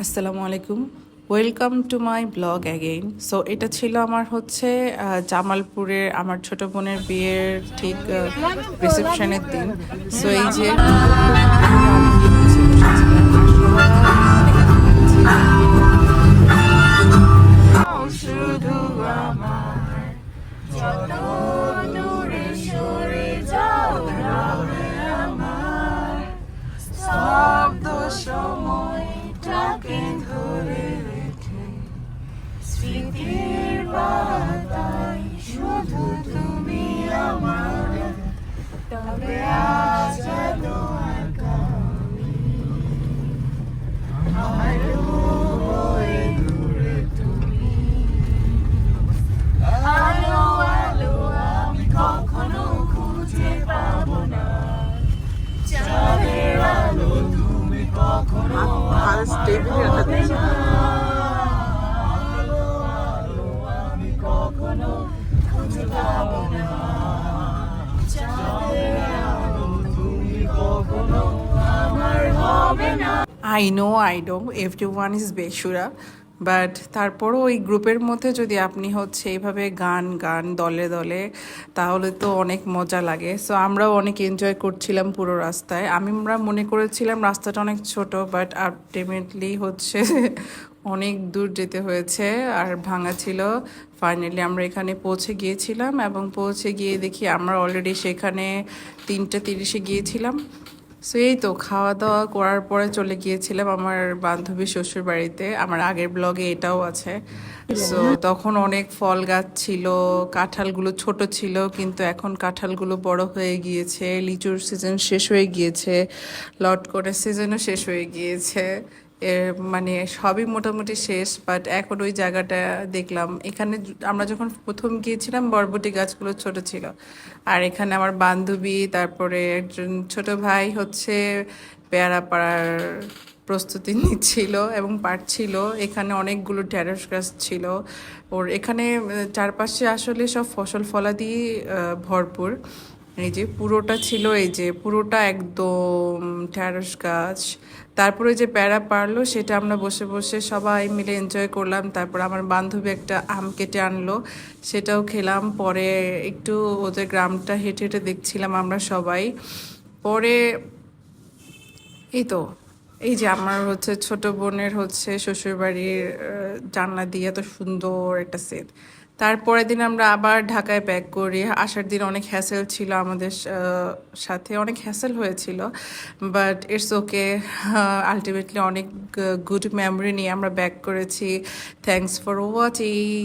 আসসালামু আলাইকুম, welcome to my blog again. So এটা ছিল আমার হচ্ছে জামালপুরের আমার ছোট বোনের বিয়ের ঠিক রিসেপশনের দিন। সো এই যে রাগিয়ে পিছিয়ে বসেছিলাম আর সবাই অনেক শুধু আমার যত দূরে সরে যাও রবে আমার স্তব্ধ সময়টাকে ধরে রেখে স্মৃতির পাতায় শুধু তুমি আমার তবে আজ এত আগামী আলো হয়ে দূরে তুমি আলো আলো আমি কখনো খুঁজে পাবো না চাঁদের আলো তুমি কখনো হবে না আলো আলো আমি কখনো খুঁজে পাবো না চাঁদের আলো তুমি কখনো আমার হবে না। আই নো এভরিওয়ান ইজ বেসুরা, বাট তারপরও ওই গ্রুপের মধ্যে যদি আপনি হচ্ছে এইভাবে গান গান দলে দলে, তাহলে তো অনেক মজা লাগে। সো আমরাও অনেক এনজয় করছিলাম পুরো রাস্তায়। আমরা মনে করেছিলাম রাস্তাটা অনেক ছোট, বাট আলটিমেটলি হচ্ছে অনেক দূর যেতে হয়েছে আর ভাঙা ছিল। ফাইনালি আমরা এখানে পৌঁছে গিয়েছিলাম এবং পৌঁছে গিয়ে দেখি আমরা অলরেডি সেখানে 3:30 গিয়েছিলাম। সো এই তো খাওয়া দাওয়া করার পরে চলে গিয়েছিলাম আমার বান্ধবীর শ্বশুর বাড়িতে। আমার আগের ব্লগে এটাও আছে। সো তখন অনেক ফল গাছ ছিল, কাঁঠালগুলো ছোট ছিল, কিন্তু এখন কাঁঠালগুলো বড় হয়ে গিয়েছে। লিচুর সিজন শেষ হয়ে গিয়েছে, লটকনের সিজনও শেষ হয়ে গিয়েছে। মানে সবই মোটামুটি শেষ, বাট এখন ওই জায়গাটা দেখলাম। এখানে আমরা যখন প্রথম গিয়েছিলাম বরবটি গাছগুলো ছোট ছিল, আর এখানে আমার বান্ধবী তারপরে একজন ছোট ভাই হচ্ছে পেয়ারা পাড়ার প্রস্তুতি নিচ্ছিল এবং পারছিল। এখানে অনেকগুলো ঢেঁড়স গাছ ছিল। ওর এখানে চারপাশে আসলে সব ফসল ফলাদি ভরপুর। এই যে পুরোটা ছিল, এই যে পুরোটা একদম ঢেঁড়স গাছ। তারপরে যে প্যারা পারলো সেটা আমরা বসে বসে সবাই মিলে এনজয় করলাম। তারপর আমার বান্ধবী একটা আম কেটে আনলো, সেটাও খেলাম। পরে একটু ওদের গ্রামটা হেঁটে হেঁটে দেখছিলাম আমরা সবাই। পরে এই তো, এই যে আমার হচ্ছে ছোট বোনের হচ্ছে শ্বশুরবাড়ির জানলা দিয়ে এত সুন্দর একটা সেট। তারপরের দিন আমরা আবার ঢাকায় ব্যাক করি। আসার দিন অনেক হ্যাসেল ছিল আমাদের সাথে, অনেক হ্যাসেল হয়েছিল, বাট ইটস ওকে। আলটিমেটলি অনেক গুড মেমোরি নিয়ে আমরা ব্যাক করেছি। Thanks for watching.